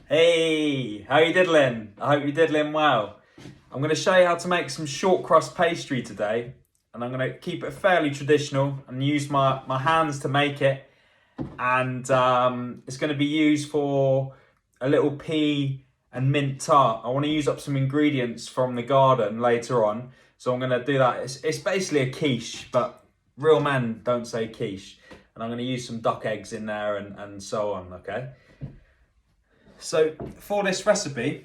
Hey, how you diddling? I hope you're diddling well. I'm going to show you how to make some short crust pastry today, and I'm going to keep it fairly traditional and use my hands to make it. And it's going to be used for a little pea and mint tart. I want to use up some ingredients from the garden later on, so I'm going to do that. It's basically a quiche, but real men don't say quiche. And I'm going to use some duck eggs in there and so on, okay? So for this recipe,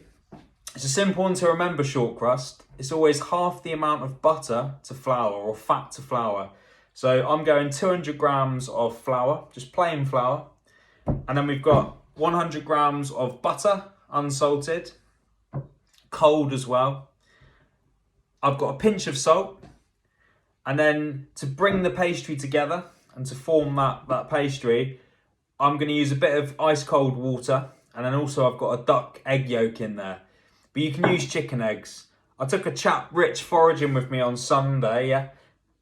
it's a simple one to remember, short crust. It's always half the amount of butter to flour or fat to flour. So I'm going 200 grams of flour, just plain flour. And then we've got 100 grams of butter, unsalted, cold as well. I've got a pinch of salt. And then to bring the pastry together and to form that pastry, I'm going to use a bit of ice cold water. And then also I've got a duck egg yolk in there. But you can use chicken eggs. I took a chap, Rich, foraging with me on Sunday, yeah?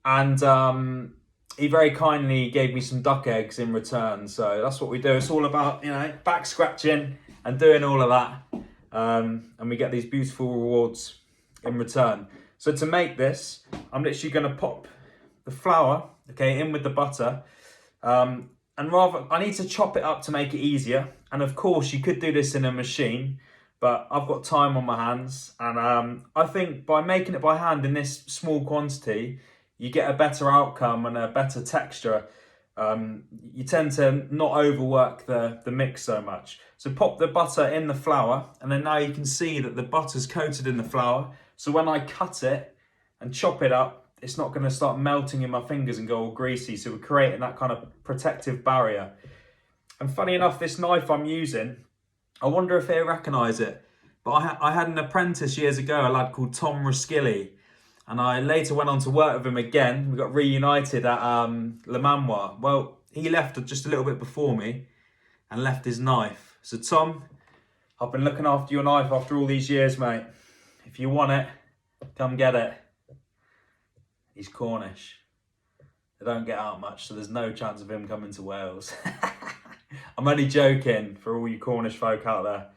And he very kindly gave me some duck eggs in return. So that's what we do. It's all about, back scratching and doing all of that. And we get these beautiful rewards in return. So to make this, I'm literally going to pop the flour, okay, in with the butter. And I need to chop it up to make it easier. And of course, you could do this in a machine, but I've got time on my hands. And I think by making it by hand in this small quantity, you get a better outcome and a better texture. You tend to not overwork the mix so much. So pop the butter in the flour, and then now you can see that the butter's coated in the flour. So when I cut it and chop it up, it's not going to start melting in my fingers and go all greasy. So we're creating that kind of protective barrier. And funny enough, this knife I'm using, I wonder if they recognise it. But I had an apprentice years ago, a lad called Tom Roskilly. And I later went on to work with him again. We got reunited at Le Manoir. Well, he left just a little bit before me and left his knife. So Tom, I've been looking after your knife after all these years, mate. If you want it, come get it. He's Cornish. They don't get out much, so there's no chance of him coming to Wales. I'm only joking for all you Cornish folk out there.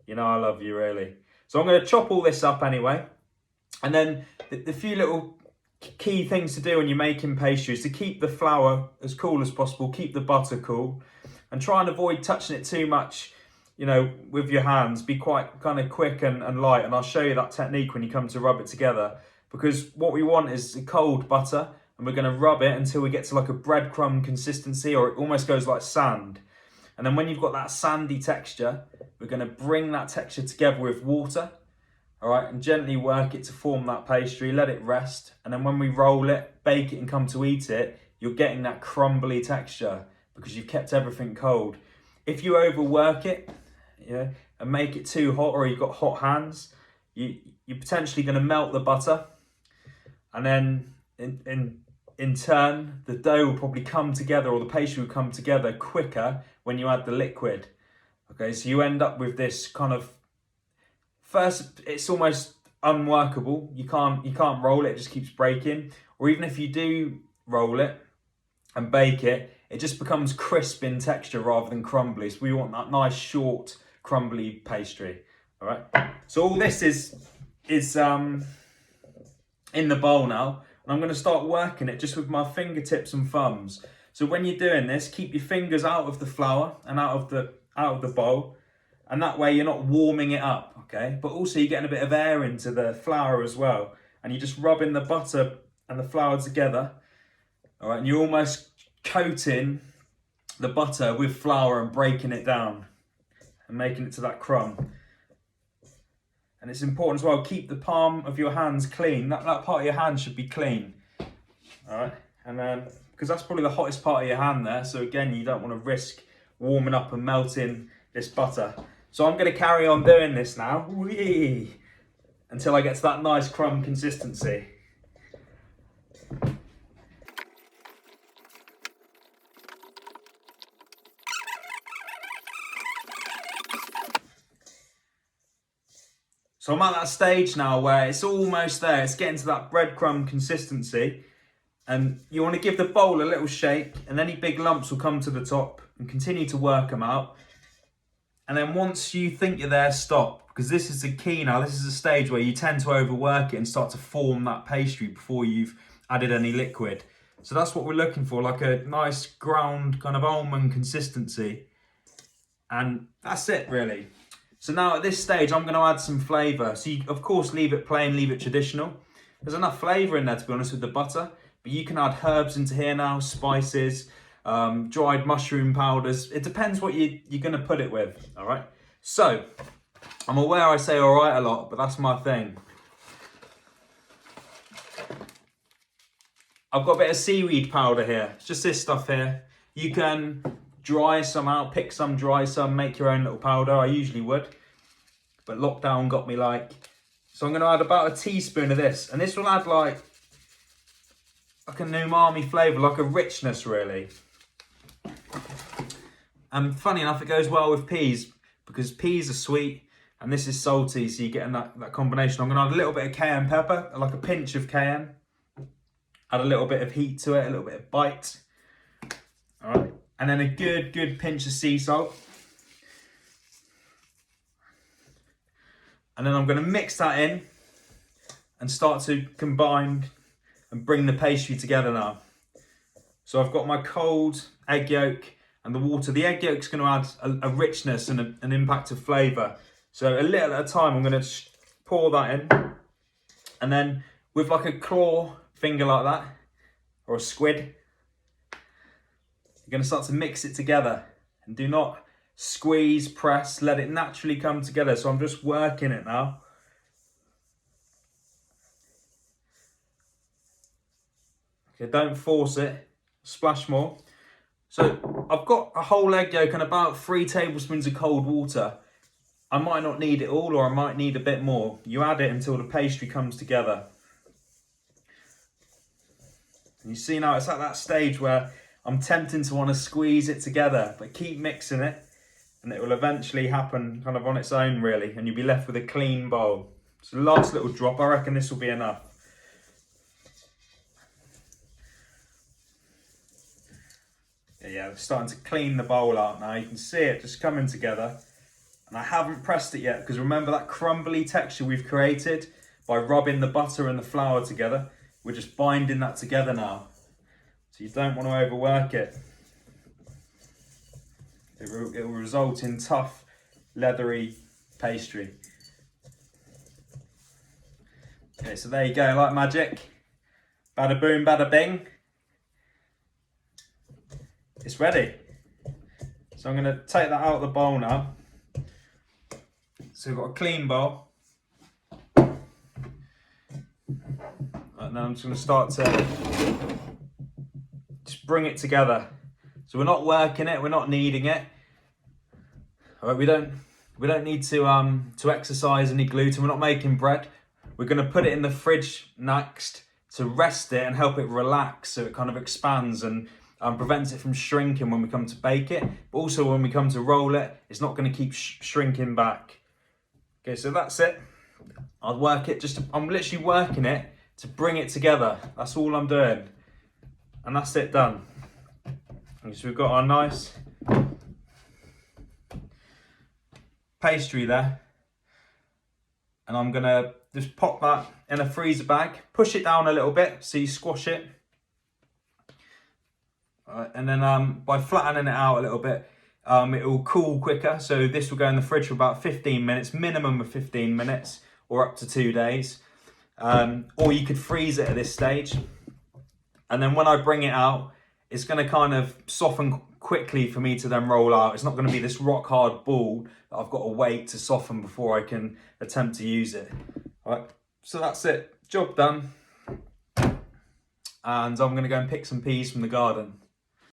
You know I love you, really. So I'm going to chop all this up anyway. And then the few little key things to do when you're making pastry is to keep the flour as cool as possible, keep the butter cool, and try and avoid touching it too much, with your hands. Be quite kind of quick and light, and I'll show you that technique when you come to rub it together. Because what we want is cold butter, and we're going to rub it until we get to like a breadcrumb consistency, or it almost goes like sand. And then when you've got that sandy texture, we're going to bring that texture together with water, all right, and gently work it to form that pastry, let it rest. And then when we roll it, bake it and come to eat it, you're getting that crumbly texture because you've kept everything cold. If you overwork it, and make it too hot, or you've got hot hands, you're potentially going to melt the butter. And then in turn, the dough will probably come together, or the pastry will come together quicker when you add the liquid. Okay, so you end up with this kind of, first, it's almost unworkable. You can't roll it, it just keeps breaking. Or even if you do roll it and bake it, it just becomes crisp in texture rather than crumbly. So we want that nice, short, crumbly pastry. All right. So all this is in the bowl now, and I'm going to start working it just with my fingertips and thumbs. So when you're doing this, keep your fingers out of the flour and out of the bowl, and that way you're not warming it up, okay? But also you're getting a bit of air into the flour as well, and you're just rubbing the butter and the flour together, all right? And you're almost coating the butter with flour and breaking it down and making it to that crumb. And it's important as well, keep the palm of your hands clean. That part of your hand should be clean. All right, and then, because that's probably the hottest part of your hand there. So again, you don't want to risk warming up and melting this butter. So I'm going to carry on doing this now, until I get to that nice crumb consistency. So I'm at that stage now where it's almost there. It's getting to that breadcrumb consistency. And you want to give the bowl a little shake, and any big lumps will come to the top, and continue to work them out. And then once you think you're there, stop. Because this is the key now. This is the stage where you tend to overwork it and start to form that pastry before you've added any liquid. So that's what we're looking for, like a nice ground kind of almond consistency. And that's it really. So now at this stage, I'm going to add some flavour. So you, of course, leave it plain, leave it traditional. There's enough flavour in there, to be honest, with the butter. But you can add herbs into here now, spices, dried mushroom powders. It depends what you're going to put it with, all right? So, I'm aware I say all right a lot, but that's my thing. I've got a bit of seaweed powder here. It's just this stuff here. You can dry some out, pick some, dry some, make your own little powder. I usually would, but lockdown got me like. So I'm going to add about a teaspoon of this, and this will add like an umami flavour, like a richness really. And funny enough, it goes well with peas because peas are sweet and this is salty, so you're getting that combination. I'm going to add a little bit of cayenne pepper, like a pinch of cayenne. Add a little bit of heat to it, a little bit of bite. All right, and then a good pinch of sea salt. And then I'm going to mix that in and start to combine and bring the pastry together now. So I've got my cold egg yolk and the water. The egg yolk's going to add a richness and an impact of flavour. So a little at a time, I'm going to pour that in. And then with like a claw finger like that, or a squid, you're going to start to mix it together. And do not squeeze, press, let it naturally come together. So I'm just working it now. Okay, don't force it, splash more. So I've got a whole egg yolk and about 3 tablespoons of cold water. I might not need it all, or I might need a bit more. You add it until the pastry comes together. And you see now it's at that stage where I'm tempting to want to squeeze it together, but keep mixing it and it will eventually happen kind of on its own really, and you'll be left with a clean bowl. So the last little drop, I reckon this will be enough. Yeah, it's starting to clean the bowl out now. You can see it just coming together. And I haven't pressed it yet because remember that crumbly texture we've created by rubbing the butter and the flour together? We're just binding that together now. So you don't want to overwork it. It will result in tough, leathery pastry. Okay, so there you go, like magic. Bada boom, bada bing. It's ready. So I'm going to take that out of the bowl now. So we've got a clean bowl. Right, now I'm just going to start to just bring it together. So we're not working it, we're not kneading it. All right, we don't need to exercise any gluten. We're not making bread. We're going to put it in the fridge next to rest it and help it relax, so it kind of expands and prevents it from shrinking when we come to bake it. But also when we come to roll it, it's not going to keep shrinking back. Okay, so that's it. I'll work it, I'm literally working it to bring it together. That's all I'm doing. And that's it done. Okay, so we've got our nice pastry there. And I'm gonna just pop that in a freezer bag, push it down a little bit so you squash it. And then by flattening it out a little bit, it will cool quicker. So this will go in the fridge for about 15 minutes, minimum of 15 minutes, or up to 2 days. Or you could freeze it at this stage. And then when I bring it out, it's going to kind of soften quickly for me to then roll out. It's not going to be this rock hard ball that I've got to wait to soften before I can attempt to use it. All right, so that's it. Job done. And I'm going to go and pick some peas from the garden.